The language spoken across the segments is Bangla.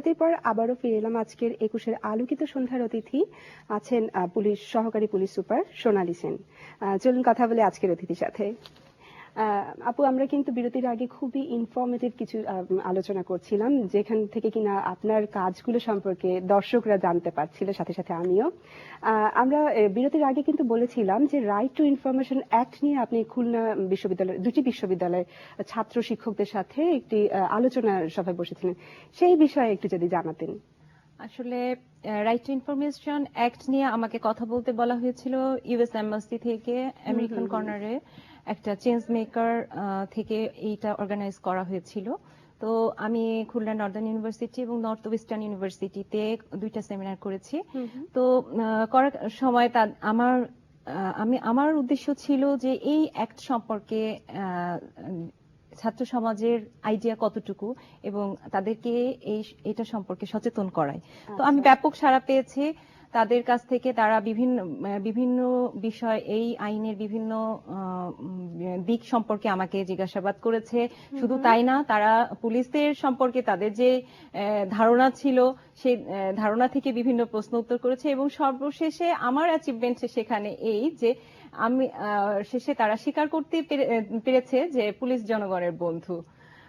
বিরতির পর আবারও ফিরে এলাম আজকের 21-এর আলোকিত সন্ধ্যার অতিথি আছেন সহকারী পুলিশ সুপার সোনালী সেন। চলুন কথা বলে আজকের অতিথির সাথে। আপু, আমরা কিন্তু বিরতির আগে খুবই ইনফরমেটিভ কিছু আলোচনা করছিলাম, যেখান থেকে কিনা আপনার কাজগুলো সম্পর্কে দর্শকরা জানতে পারছিল, সাথে সাথে আমিও। আমরা বিরতির আগে কিন্তু বলেছিলাম যে রাইট টু ইনফরমেশন অ্যাক্ট নিয়ে আপনি খুলনা বিশ্ববিদ্যালয়ের দুটি বিশ্ববিদ্যালয়ের ছাত্র শিক্ষকদের সাথে একটি আলোচনা সভায় বসেছিলেন, সেই বিষয়ে একটু যদি জানাতেন। আসলে রাইট টু ইনফরমেশন অ্যাক্ট নিয়ে আমাকে কথা বলতে বলা হয়েছিল ইউএস এম্বাসি থেকে, আমেরিকান কর্নারে একটা চেঞ্জ মেকার থেকে এইটা অর্গানাইজ করা হয়েছিল। তো আমি খুলনা নর্দার্ন ইউনিভার্সিটি এবং নর্থ ওয়েস্টার্ন ইউনিভার্সিটিতে দুইটা সেমিনার করেছি। তো করার সময় আমার উদ্দেশ্য ছিল যে এই অ্যাক্ট সম্পর্কে ছাত্র সমাজের আইডিয়া কতটুকু এবং তাদেরকে এটা সম্পর্কে সচেতন করায়। তো আমি ব্যাপক সাড়া পেয়েছি তাদের কাছ থেকে। তারা বিভিন্ন বিষয়, এই আইনের বিভিন্ন দিক সম্পর্কে আমাকে জিজ্ঞাসাবাদ করেছে। শুধু তাই না, তারা পুলিশের সম্পর্কে তাদের যে ধারণা ছিল সেই ধারণা থেকে বিভিন্ন প্রশ্ন উত্তর করেছে এবং সর্বশেষে আমার অ্যাচিভমেন্ট সেখানে এই যে আমি শেষে তারা স্বীকার করতে পেরেছে যে পুলিশ জনগণের বন্ধু।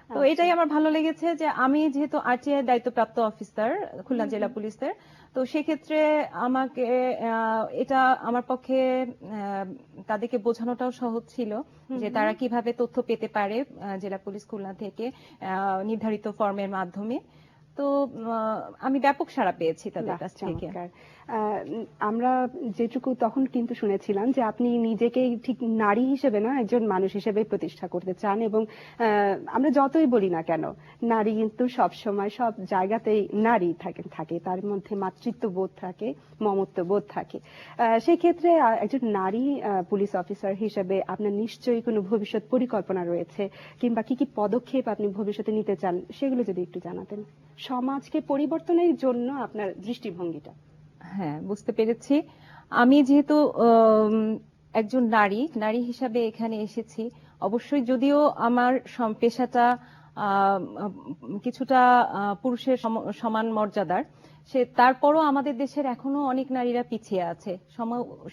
তো এটাই আমার ভালো লেগেছে যে আমি যেহেতু আরটিআই দায়িত্বপ্রাপ্ত অফিসার খুলনা জেলা পুলিশের, তো সেক্ষেত্রে আমাকে এটা আমার পক্ষে তাদেরকে বোঝানোটাও সহজ ছিল যে তারা কিভাবে তথ্য পেতে পারে জেলা পুলিশ খুলনা থেকে নির্ধারিত ফর্মের মাধ্যমে। তো আমি ব্যাপক সাড়া পেয়েছি তাদের কাছ থেকে। আমরা যেটুকু তখন কিন্তু শুনেছিলাম যে আপনি নিজেকে ঠিক নারী হিসেবে না, একজন মানুষ হিসেবে প্রতিষ্ঠা করতে চান, এবং আমরা যতই বলি না কেন নারী কিন্তু সব সময় সব জায়গাতেই নারী থাকে, তার মধ্যে মাতৃত্ব বোধ থাকে, মমত্ব বোধ থাকে। সেই ক্ষেত্রে একজন নারী পুলিশ অফিসার হিসেবে আপনার নিশ্চয়ই কোনো ভবিষ্যৎ পরিকল্পনা রয়েছে, কিংবা কি কি পদক্ষেপ আপনি ভবিষ্যতে নিতে চান, সেগুলো যদি একটু জানাতেন, সমাজকে পরিবর্তনের জন্য আপনার দৃষ্টিভঙ্গিটা। হ্যাঁ, বুঝতে পেরেছি। আমি যেহেতু একজন নারী হিসাবে এখানে এসেছি, অবশ্যই যদিও আমার পেশাটা কিছুটা পুরুষের সমান মর্যাদার, তারপরও আমাদের দেশের এখনো অনেক নারীরা পিছিয়ে আছে।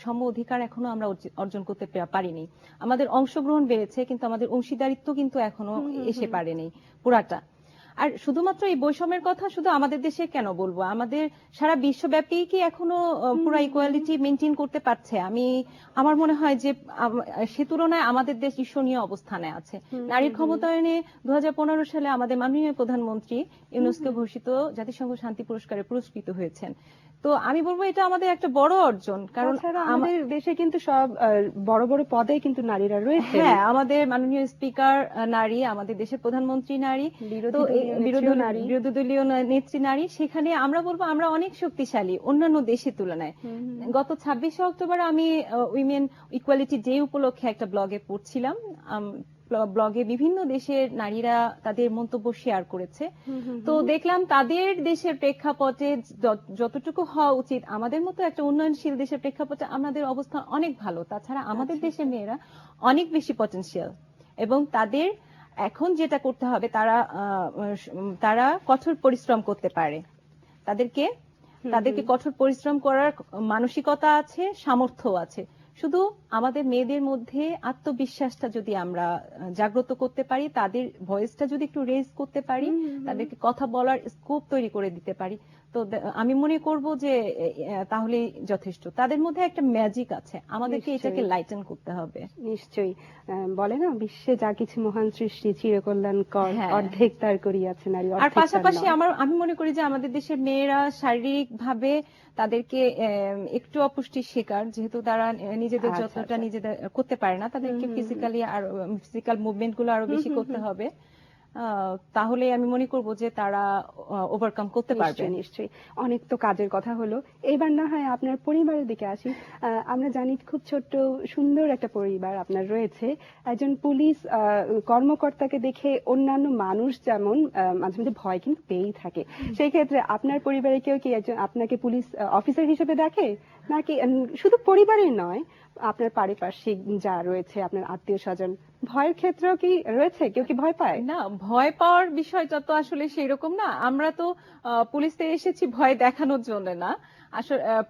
সম অধিকার এখনো আমরা অর্জন করতে পারিনি। আমাদের অংশগ্রহণ বেড়েছে কিন্তু আমাদের অংশীদারিত্ব কিন্তু এখনো এসে পারেনি পুরাটা। আর শুধুমাত্র এই বৈষম্যের কথা শুধু আমাদের দেশে কেন বলবো, আমাদের সারা বিশ্বব্যাপী কি এখনো পুরো ইকুয়ালিটি মেনটেন করতে পারছে? আমার মনে হয় যে সে তুলনায় আমাদের দেশ ঈর্ষণীয় অবস্থানে আছে। নারীর ক্ষমতায়নে 2015 সালে আমাদের মাননীয় প্রধানমন্ত্রী ইউনেস্কো ঘোষিত জাতিসংঘ শান্তি পুরস্কারে পুরস্কৃত হয়েছেন। তো আমি বলবো এটা আমাদের একটা বড় অর্জন, কারণ আমাদের দেশে কিন্তু সব বড় বড় পদে কিন্তু নারীরা রয়েছে। হ্যাঁ, আমাদের মাননীয় স্পিকার নারী, আমাদের দেশের প্রধানমন্ত্রী নারী, বিরোধী দলীয় নেত্রী নারী। সেখানে আমরা বলবো আমরা অনেক শক্তিশালী অন্যান্য দেশের তুলনায়। গত 26শে অক্টোবর আমি উইমেন ইকুয়ালিটি ডে উপলক্ষে একটা ব্লগে পড়ছিলাম। ব্লগে বিভিন্ন দেশের নারীরা তাদের মন্তব্য শেয়ার করেছে। তো দেখলাম তাদের দেশের প্রেক্ষাপটে যতটুকু হওয়া উচিত আমাদের মতো একটা উন্নয়নশীল দেশের প্রেক্ষাপটে আমাদের অবস্থান অনেক ভালো। তাছাড়া আমাদের দেশের মেয়েরা অনেক বেশি পটেনশিয়াল, এবং তাদের এখন যেটা করতে হবে, তারা কঠোর পরিশ্রম করতে পারে। তাদেরকে কঠোর পরিশ্রম করার মানসিকতা আছে, সামর্থ্য আছে। শুধু আমাদের মেয়েদের মধ্যে আত্মবিশ্বাসটা যদি আমরা জাগ্রত করতে পারি, তাদের ভয়েসটা যদি একটু রেজ করতে পারি, তাদেরকে কথা বলার স্কোপ তৈরি করে দিতে পারি, তো আমি মনে করব যে তাহলেই যথেষ্ট। তাদের মধ্যে একটা ম্যাজিক আছে, আমাদেরকে এটাকে লাইটেন করতে হবে। নিশ্চয়ই। বলে না, বিশ্বে যা কিছু মহান সৃষ্টি চিরকল্যাণকর, অর্ধেক তার করিয়াছে নারী। আর পাশাপাশি আমি মনে করি যে আমাদের দেশের মেয়েরা শারীরিক ভাবে তাদেরকে একটু অপুষ্টির শিকার, যেহেতু তারা নিজেদের যত্নটা নিজেদের করতে পারে না, তাদেরকে ফিজিক্যাল মুভমেন্ট গুলো আরো বেশি করতে হবে। তাহলে আমি মনে করব যে তারা ওভারকাম করতে পারবে। নিশ্চয়ই। অনেক তো কাজের কথা হলো, এবার না হয় আপনার পরিবারের দিকে আসি। আমরা জানি খুব ছোট্ট সুন্দর একটা পরিবার আপনার রয়েছে। একজন পুলিশ কর্মকর্তাকে দেখে অন্যান্য মানুষ যেমন মাঝে মাঝে ভয় কিন্তু পেয়েই থাকে, সেই ক্ষেত্রে আপনার পরিবারে কেউ কি একজন আপনাকে পুলিশ অফিসার হিসেবে দেখে, নাকি শুধু পরিবারের নয়, আপনার পারিপার্শ্বিক যা রয়েছে, আপনার আত্মীয় স্বজন, ভয়ের ক্ষেত্রেও কি রয়েছে? কেউ কি ভয় পায়? না, ভয় পাওয়ার বিষয়টা তো আসলে সেরকম না। আমরা তো পুলিশে এসেছি ভয় দেখানোর জন্য না।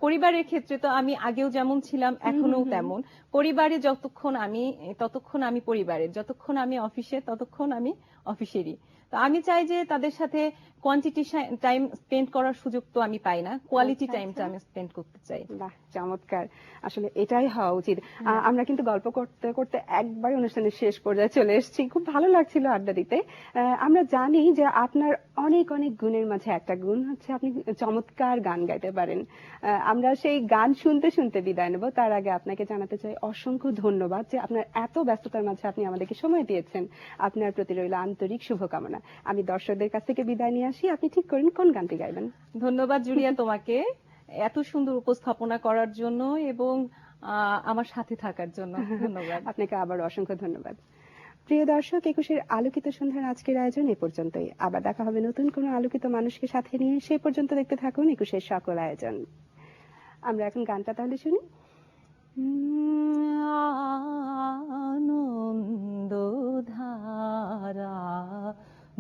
পরিবারের ক্ষেত্রে তো আমি আগেও যেমন ছিলাম হুম, হুম, এখনো হুম। তেমন। পরিবারে যতক্ষণ আমি ততক্ষণ আমি পরিবারের। যতক্ষণ আমি অফিসে ততক্ষণ আমি অফিসেরই। তো আমি চাই যে তাদের সাথে কোয়ান্টিটি টাইম স্পেন্ড করার সুযোগ তো আমি পাই না। কোয়ালিটি আচ্ছা, টাইমটা আচ্ছা। আমি স্পেন্ড করতে চাই। বাহ! চমৎকার। আসলে এটাই হওয়া উচিত। হ্যাঁ। আমরা কিন্তু গল্প করতে, করতে একবারে অনুষ্ঠানের শেষ পর্যায়ে চলে এসেছি। খুব ভালো লাগছিল আড্ডা দিতে। আমরা জানি যে আপনার অনেক, অনেক গুণের মাঝে একটা গুণ হচ্ছে আপনি চমৎকার গান গাইতে পারেন। আমরা সেই গান শুনতে, শুনতে বিদায় নেব। তার আগে আপনাকে জানাতে চাই অসংখ্য ধন্যবাদ যে আপনার এত ব্যস্ততার মাঝে আপনি আমাদেরকে সময় দিয়েছেন। আপনার প্রতি রইল আন্তরিক শুভকামনা। আমি দর্শকদের কাছ থেকে বিদায় নিয়ে আসি। আপনি ঠিক করেন কোন গানটি গাইবেন? ধন্যবাদ জুলিয়া তোমাকে এত সুন্দর উপস্থাপনা করার জন্য এবং আমার সাথে থাকার জন্য। ধন্যবাদ। আপনাকে আবার অসংখ্য ধন্যবাদ। প্রিয় দর্শক, একুশের আলোকিত সন্ধ্যার আজকের আয়োজন এ পর্যন্তই। আবার দেখা হবে নতুন কোনো আলোকিত মানুষকে সাথে নিয়ে। সেই পর্যন্ত দেখতে থাকুন একুশের সকল আয়োজন। আমরা এখন গানটা তাহলে শুনি। আনন্দধারা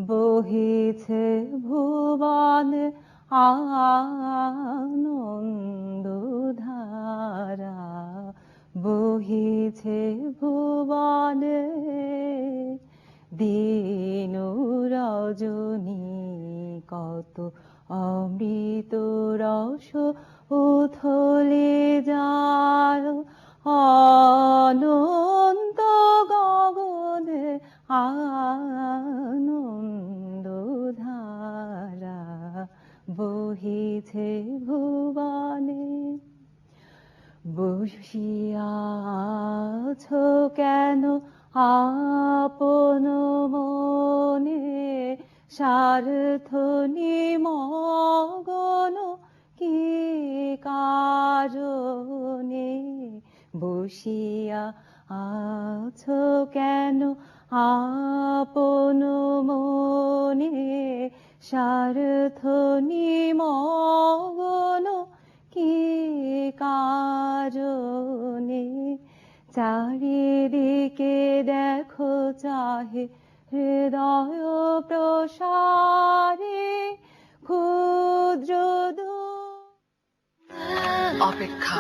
বহিছে ভুবন আনন্দধারা বহিছে ভুবনে দিন রজনী কত অমৃত রস উথলে যায় অনন্ত গগনে আনন্দধারা বহিছে ভুবনে বসিয়াছ কেন আপন মনে স্বার্থ নিমগ্ন কি কারণে বসিয়া আছো কেন আপন মনে স্বার্থ নিমগ্ন কি কারণে চারিদিকে দেখো চাহে হৃদয় প্রসারে ক্ষুদ্র অপেক্ষা